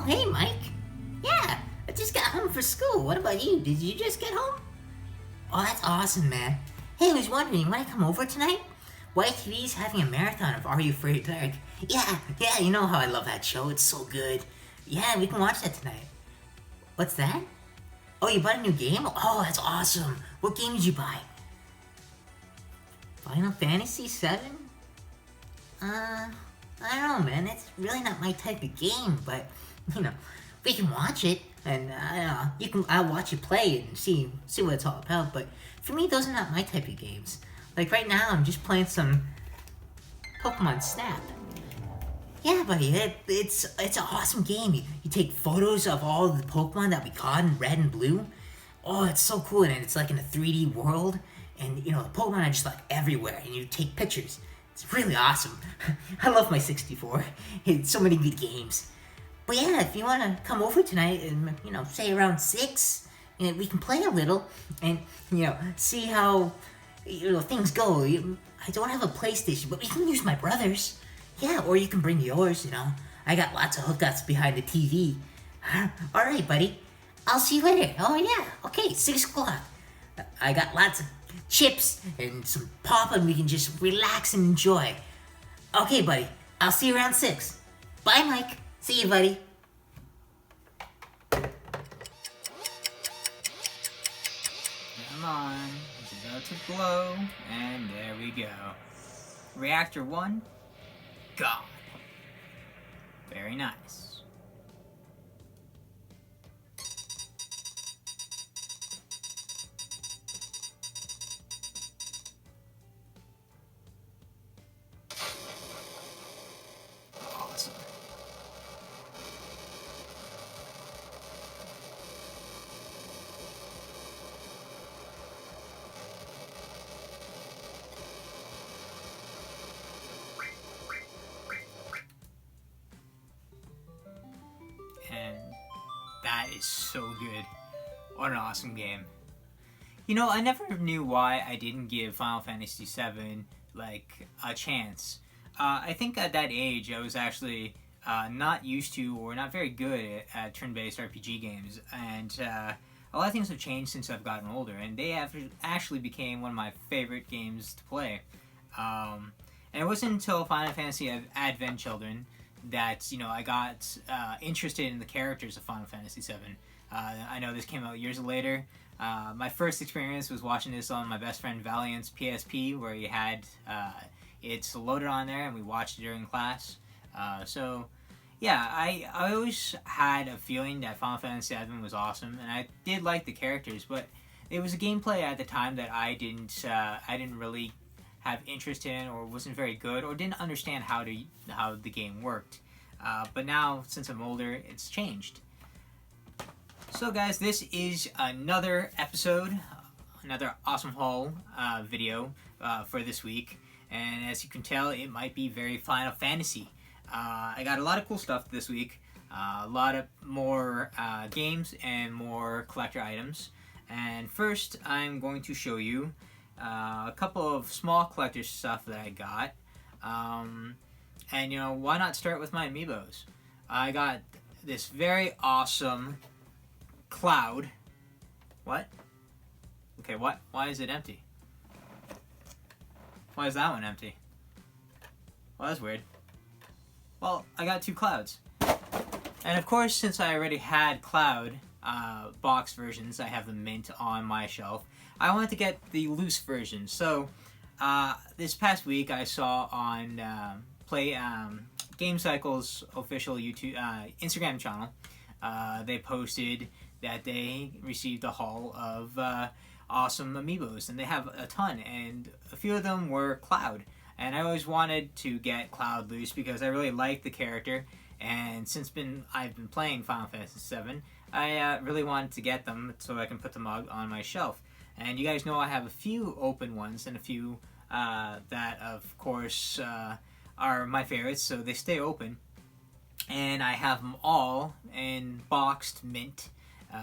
hey, Mike. Yeah, I just got home from school. What about you? Did you just get home? Oh, that's awesome, man. Hey, I was wondering, you want to come over tonight? YTV's having a marathon of Are You Afraid Dark? Yeah, you know how I love that show. It's so good. Yeah, we can watch that tonight. What's that? Oh, you bought a new game? Oh, that's awesome. What game did you buy? Final Fantasy VII? I don't know, man. It's really not my type of game, but, we can watch it, and, I'll watch you play it and see what it's all about, but for me, those are not my type of games. Like, right now, I'm just playing some Pokemon Snap. Yeah, buddy, it's an awesome game. You take photos of all the Pokemon that we caught in Red and Blue. Oh, it's so cool, and it's like in a 3D world, and, the Pokemon are just, like, everywhere, and you take pictures. It's really awesome. I love my 64. It's so many good games. But yeah, if you want to come over tonight and, say around 6, we can play a little and, see how, things go. I don't have a PlayStation, but we can use my brother's. Yeah, or you can bring yours, I got lots of hookups behind the TV. Alright, buddy. I'll see you later. Oh, yeah. Okay, 6 o'clock. I got lots of chips and some pop, and we can just relax and enjoy. Okay, buddy. I'll see you around 6. Bye, Mike. See you, buddy. Come on. It's about to blow. And there we go. Reactor 1, gone. Very nice. Awesome. And that is so good. What an awesome game. I never knew why I didn't give Final Fantasy VII, a chance. I think at that age, I was actually not used to or not very good at turn-based RPG games. And a lot of things have changed since I've gotten older, and they have actually became one of my favorite games to play. And it wasn't until Final Fantasy Advent Children that I got interested in the characters of Final Fantasy VII. I know this came out years later. My first experience was watching this on my best friend Valiant's PSP, where he had it's loaded on there, and we watched it during class. I always had a feeling that Final Fantasy VII was awesome, and I did like the characters, but it was a gameplay at the time that I didn't really have interest in, or wasn't very good, or didn't understand how the game worked. But now, since I'm older, it's changed. So guys, this is another episode, another awesome haul video for this week. And as you can tell, it might be very Final Fantasy. I got a lot of cool stuff this week. A lot of more games and more collector items. And first, I'm going to show you a couple of small collector stuff that I got. And why not start with my amiibos? I got this very awesome Cloud. What? Okay, what? Why is it empty? Why is that one empty? Well, that's weird. Well, I got 2 Clouds. And of course, since I already had Cloud box versions, I have the mint on my shelf, I wanted to get the loose version. So, this past week I saw on Game Cycle's official Instagram channel, they posted that they received a haul of awesome amiibos, and they have a ton, and a few of them were Cloud. And I always wanted to get Cloud loose because I really like the character, and since I've been playing Final Fantasy VII, I really wanted to get them so I can put them on my shelf. And you guys know I have a few open ones and a few that, of course, are my favorites, so they stay open. And I have them all in boxed mint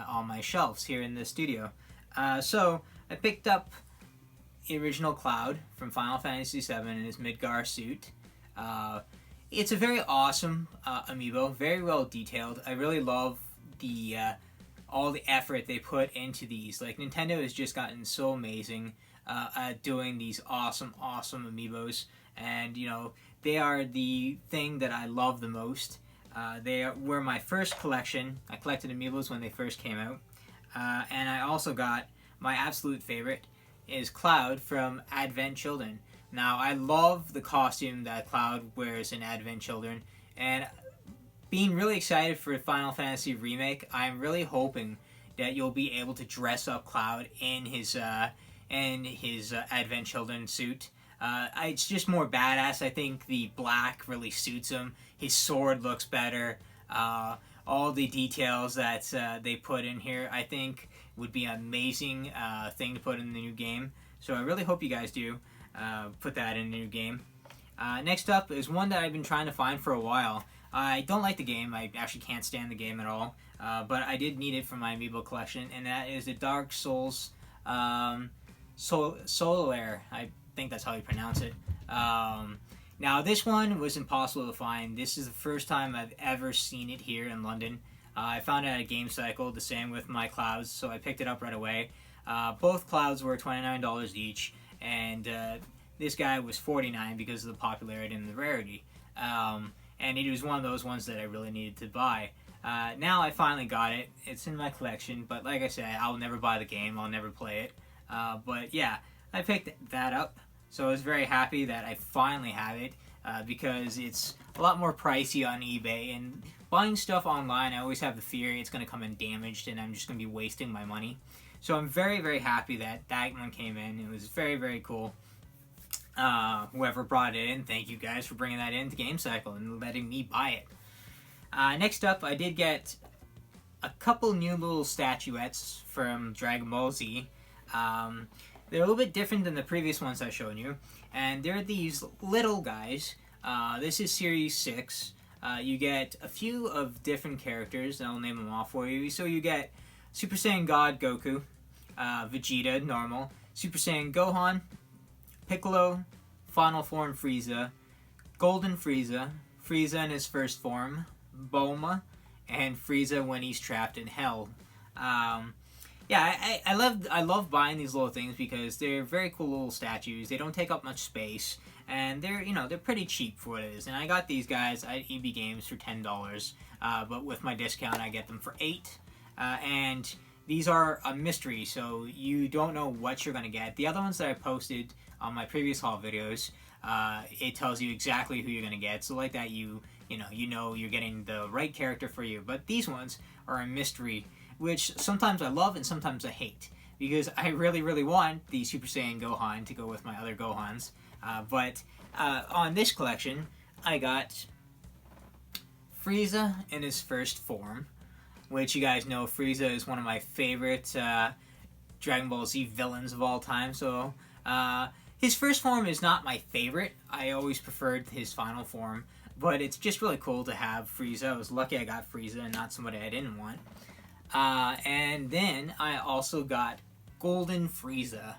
on my shelves here in the studio. So I picked up the original Cloud from Final Fantasy VII in his Midgar suit. It's a very awesome amiibo, very well detailed. I really love the all the effort they put into these. Like, Nintendo has just gotten so amazing at doing these awesome amiibos, and they are the thing that I love the most. Were my first collection. I collected amiibos when they first came out, and I also got my absolute favorite is Cloud from Advent Children. Now, I love the costume that Cloud wears in Advent Children, and being really excited for Final Fantasy Remake, I'm really hoping that you'll be able to dress up Cloud in his Advent Children suit. It's just more badass. I think the black really suits him. His sword looks better. All the details that they put in here, I think, would be an amazing thing to put in the new game. So I really hope you guys do put that in the new game. Next up is one that I've been trying to find for a while. I don't like the game. I actually can't stand the game at all. But I did need it for my amiibo collection, and that is the Dark Souls Solaire. I think that's how you pronounce it. Now, this one was impossible to find. This is the first time I've ever seen it here in London. I found it at a Game Cycle, the same with my Clouds, so I picked it up right away. Both Clouds were $29 each, and this guy was $49 because of the popularity and the rarity. And it was one of those ones that I really needed to buy. Now I finally got it. It's in my collection, but like I said, I'll never buy the game. I'll never play it. But yeah, I picked that up. So I was very happy that I finally have it because it's a lot more pricey on eBay. And buying stuff online, I always have the fear it's going to come in damaged and I'm just going to be wasting my money. So I'm very, very happy that that one came in. It was very, very cool. Whoever brought it in, thank you guys for bringing that into Game Cycle and letting me buy it. Next up, I did get a couple new little statuettes from Dragon Ball Z. They're a little bit different than the previous ones I've shown you, and they're these little guys. This is Series 6. You get a few of different characters, and I'll name them off for you. So you get Super Saiyan God Goku, Vegeta, normal, Super Saiyan Gohan, Piccolo, Final Form Frieza, Golden Frieza, Frieza in his first form, Bulma, and Frieza when he's trapped in hell. Yeah, I love buying these little things because they're very cool little statues. They don't take up much space, and they're pretty cheap for what it is. And I got these guys at EB Games for $10, but with my discount I get them for $8. And these are a mystery, so you don't know what you're gonna get. The other ones that I posted on my previous haul videos, it tells you exactly who you're gonna get. So like that, you know you're getting the right character for you. But these ones are a mystery, which sometimes I love and sometimes I hate, because I really, really want the Super Saiyan Gohan to go with my other Gohans. But on this collection, I got Frieza in his first form, which you guys know Frieza is one of my favorite Dragon Ball Z villains of all time. So his first form is not my favorite. I always preferred his final form, but it's just really cool to have Frieza. I was lucky I got Frieza and not somebody I didn't want. And then I also got Golden Frieza.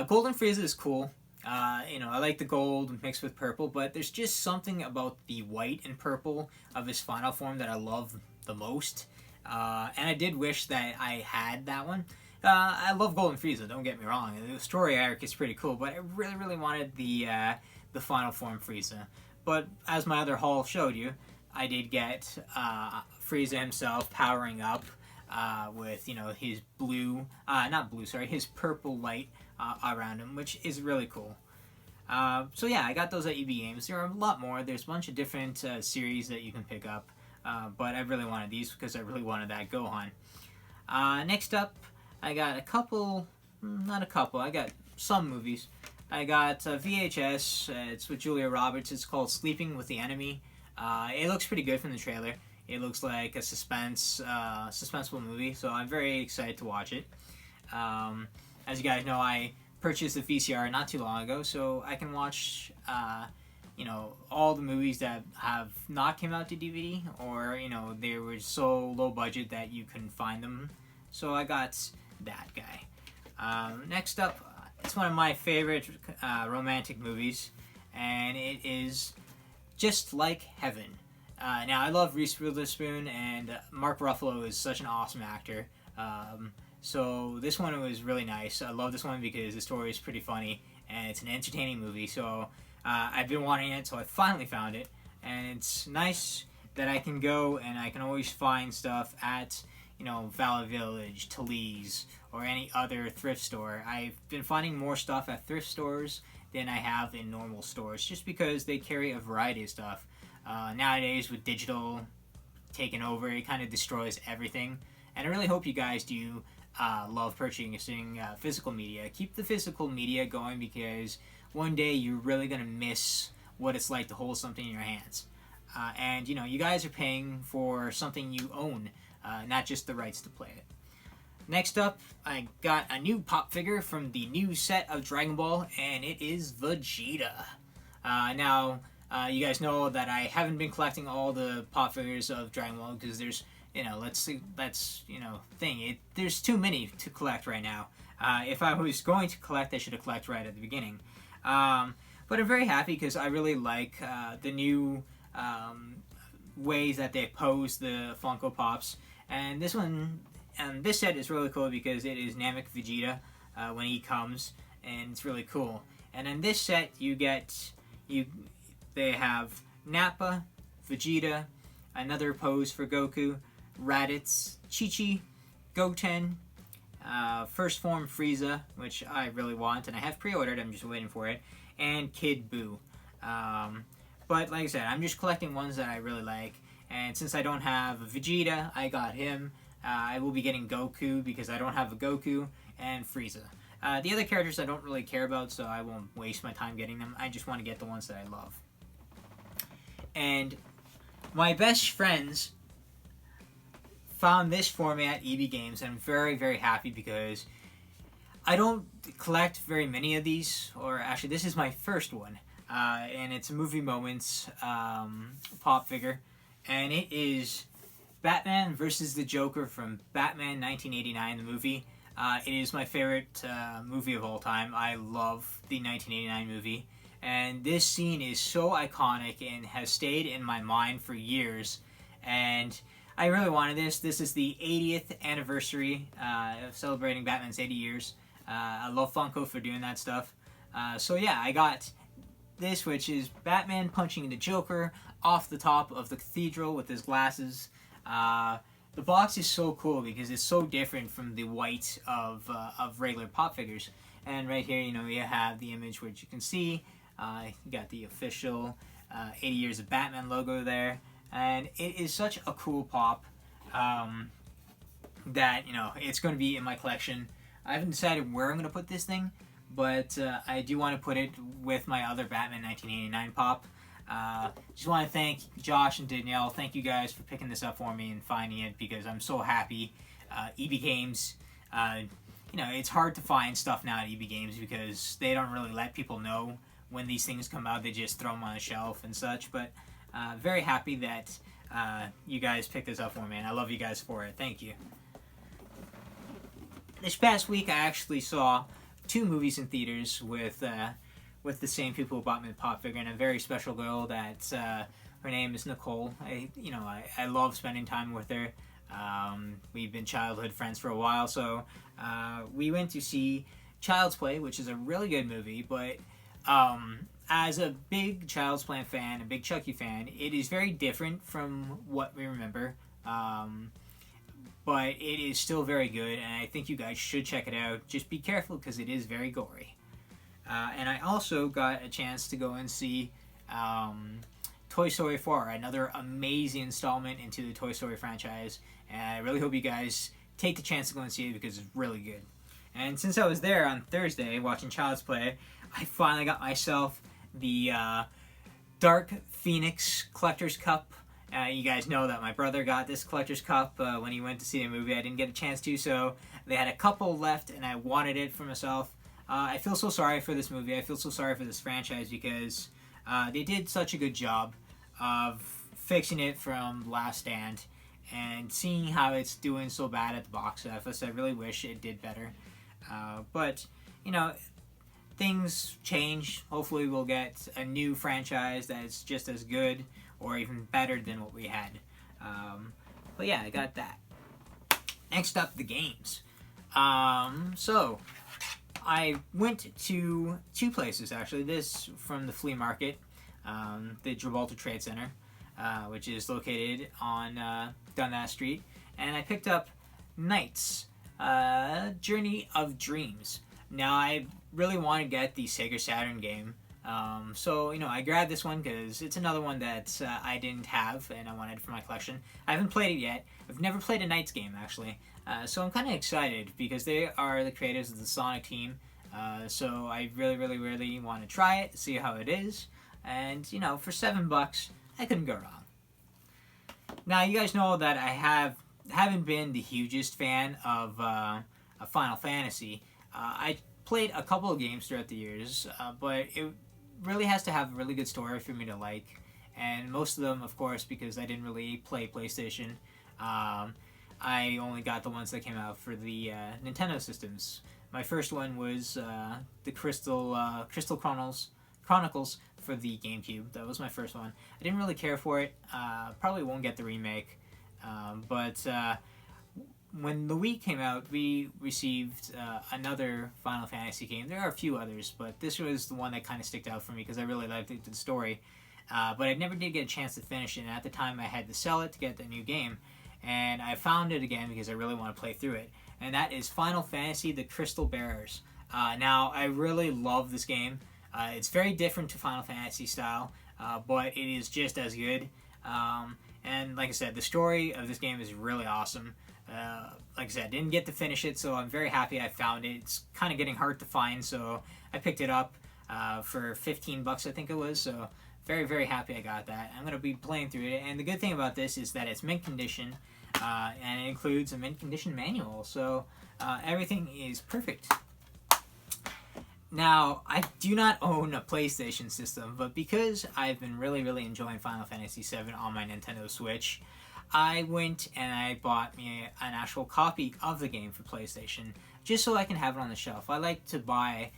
Golden Frieza is cool. I like the gold mixed with purple, but there's just something about the white and purple of his final form that I love the most. And I did wish that I had that one. I love Golden Frieza, don't get me wrong. The story arc is pretty cool, but I really, really wanted the final form Frieza. But as my other haul showed you, I did get Frieza himself powering up with his his purple light around him, which is really cool. So yeah, I got those at EB Games. There are a lot more. There's a bunch of different series that you can pick up, but I really wanted these because I really wanted that Gohan. Next up, I got I got some movies. I got VHS. It's with Julia Roberts. It's called Sleeping with the Enemy. It looks pretty good from the trailer. It looks like a suspenseful movie, so I'm very excited to watch it. As you guys know, I purchased the VCR not too long ago, so I can watch, all the movies that have not came out to DVD, or, they were so low budget that you couldn't find them. So I got that guy. Next up, it's one of my favorite romantic movies, and it is Just Like Heaven. Now, I love Reese Witherspoon, and Mark Ruffalo is such an awesome actor. So this one was really nice. I love this one because the story is pretty funny, and it's an entertaining movie. So I've been wanting it, so I finally found it. And it's nice that I can go and I can always find stuff at, Valor Village, Talese, or any other thrift store. I've been finding more stuff at thrift stores than I have in normal stores, just because they carry a variety of stuff. Nowadays, with digital taking over, it kind of destroys everything. And I really hope you guys do love purchasing physical media. Keep the physical media going, because one day you're really going to miss what it's like to hold something in your hands. And, you guys are paying for something you own, not just the rights to play it. Next up, I got a new pop figure from the new set of Dragon Ball, and it is Vegeta. Now, you guys know that I haven't been collecting all the pop figures of Dragon Ball, because there's, there's too many to collect right now. If I was going to collect, I should have collected right at the beginning. But I'm very happy because I really like the new ways that they pose the Funko Pops. And this one, this set is really cool because it is Namek Vegeta when he comes, and it's really cool. And in this set, they have Nappa, Vegeta, another pose for Goku, Raditz, Chi-Chi, Goten, First Form Frieza, which I really want, and I have pre-ordered, I'm just waiting for it, and Kid Buu. But like I said, I'm just collecting ones that I really like, and since I don't have a Vegeta, I got him. I will be getting Goku because I don't have a Goku, and Frieza. The other characters I don't really care about, so I won't waste my time getting them. I just want to get the ones that I love. And my best friends found this for me at EB Games, and I'm very, very happy because I don't collect very many of these, or actually this is my first one, and it's a Movie Moments pop figure, and it is Batman versus the Joker from Batman 1989, the movie. It is my favorite movie of all time. I love the 1989 movie, and this scene is so iconic and has stayed in my mind for years, and I really wanted this. This is the 80th anniversary of celebrating Batman's 80 years. I love Funko for doing that stuff. So yeah, I got this, which is Batman punching the Joker off the top of the cathedral with his glasses. The box is so cool because it's so different from the white of regular pop figures. And right here, you have the image which you can see. You got the official 80 Years of Batman logo there. And it is such a cool pop that, it's going to be in my collection. I haven't decided where I'm going to put this thing, but I do want to put it with my other Batman 1989 pop. Just want to thank Josh and Danielle. Thank you guys for picking this up for me and finding it, because I'm so happy. EB Games, it's hard to find stuff now at EB Games because they don't really let people know when these things come out. They just throw them on a shelf and such, but very happy that you guys picked this up for me, and I love you guys for it. Thank you. This past week, I actually saw 2 movies in theaters with the same people who bought me the pop figure, and a very special girl that her name is Nicole. I love spending time with her. We've been childhood friends for a while, so we went to see Child's Play, which is a really good movie, but as a big Child's Play fan, a big Chucky fan, it is very different from what we remember. But it is still very good, and I think you guys should check it out. Just be careful because it is very gory. And I also got a chance to go and see Toy Story 4, another amazing installment into the Toy Story franchise. And I really hope you guys take the chance to go and see it because it's really good. And since I was there on Thursday watching Child's Play, I finally got myself the Dark Phoenix Collector's Cup. You guys know that my brother got this collector's cup when he went to see the movie. I didn't get a chance to, so they had a couple left, and I wanted it for myself. I feel so sorry for this movie. I feel so sorry for this franchise because they did such a good job of fixing it from Last Stand, and seeing how it's doing so bad at the box office, I really wish it did better. But, things change. Hopefully we'll get a new franchise that's just as good or even better than what we had. But yeah, I got that. Next up, the games. So I went to two places actually. This from the flea market, the Gibraltar Trade Center, which is located on Dundas Street, and I picked up Knights, Journey of Dreams. Now I really want to get the Sega Saturn game, so I grabbed this one because it's another one that I didn't have and I wanted for my collection. I haven't played it yet. I've never played a Knights game actually, so I'm kind of excited because they are the creators of the Sonic team. So I really want to try it, see how it is, and for $7, I couldn't go wrong. Now you guys know that I haven't been the hugest fan of Final Fantasy. I played a couple of games throughout the years, but it really has to have a really good story for me to like. And most of them, of course, because I didn't really play PlayStation, I only got the ones that came out for the Nintendo systems. My first one was the Crystal Chronicles for the GameCube. That was my first one. I didn't really care for it. Probably won't get the remake, but when the Wii came out, we received another Final Fantasy game. There are a few others, but this was the one that kind of sticked out for me because I really liked the story. But I never did get a chance to finish it, and at the time I had to sell it to get the new game. And I found it again because I really want to play through it. And that is Final Fantasy The Crystal Bearers. Now, I really love this game. It's very different to Final Fantasy style, but it is just as good. And like I said, the story of this game is really awesome. Like I said, I didn't get to finish it, so I'm very happy I found it. It's kind of getting hard to find, so I picked it up for $15, I think it was. So very happy I got that. I'm going to be playing through it, and the good thing about this is that it's mint condition, and it includes a mint condition manual, so everything is perfect. Now, I do not own a PlayStation system, but because I've been really enjoying Final Fantasy VII on my Nintendo Switch, I went and I bought me an actual copy of the game for PlayStation, just so I can have it on the shelf. I like to buy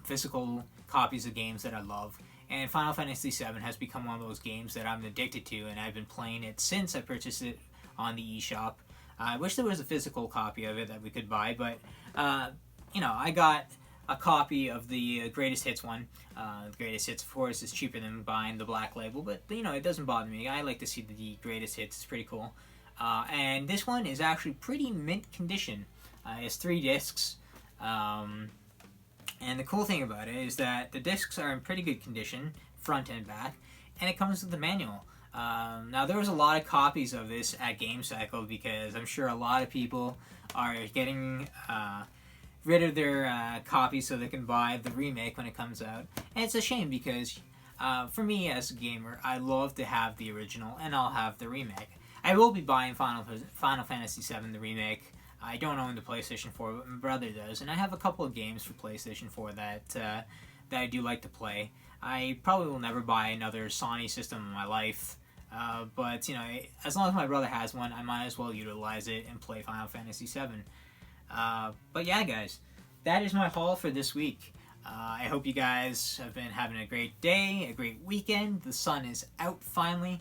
physical copies of games that I love, and Final Fantasy VII has become one of those games that I'm addicted to, and I've been playing it since I purchased it on the eShop. I wish there was a physical copy of it that we could buy, but I got a copy of the Greatest Hits one. The Greatest Hits, of course, is cheaper than buying the Black Label, but it doesn't bother me. I like to see the Greatest Hits. It's pretty cool. And this one is actually pretty mint condition. It's 3 discs. And the cool thing about it is that the discs are in pretty good condition, front and back, and it comes with the manual. Now, there was a lot of copies of this at Game Cycle because I'm sure a lot of people are getting rid of their copies so they can buy the remake when it comes out. And it's a shame because for me as a gamer, I love to have the original and I'll have the remake. I will be buying Final Fantasy VII, the remake. I don't own the PlayStation 4, but my brother does, and I have a couple of games for PlayStation 4 that I do like to play. I probably will never buy another Sony system in my life, but as long as my brother has one, I might as well utilize it and play Final Fantasy VII. But yeah, guys, that is my haul for this week. I hope you guys have been having a great day, a great weekend. The sun is out finally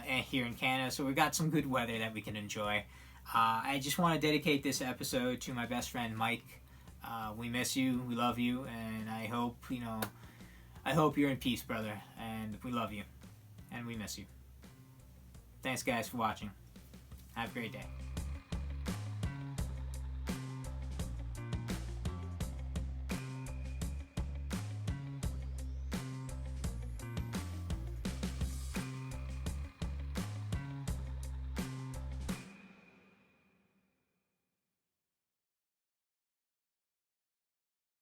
here in Canada, so we've got some good weather that we can enjoy. I just want to dedicate this episode to my best friend Mike. We miss you, we love you, and I hope you're in peace, brother. And we love you, and we miss you. Thanks, guys, for watching. Have a great day.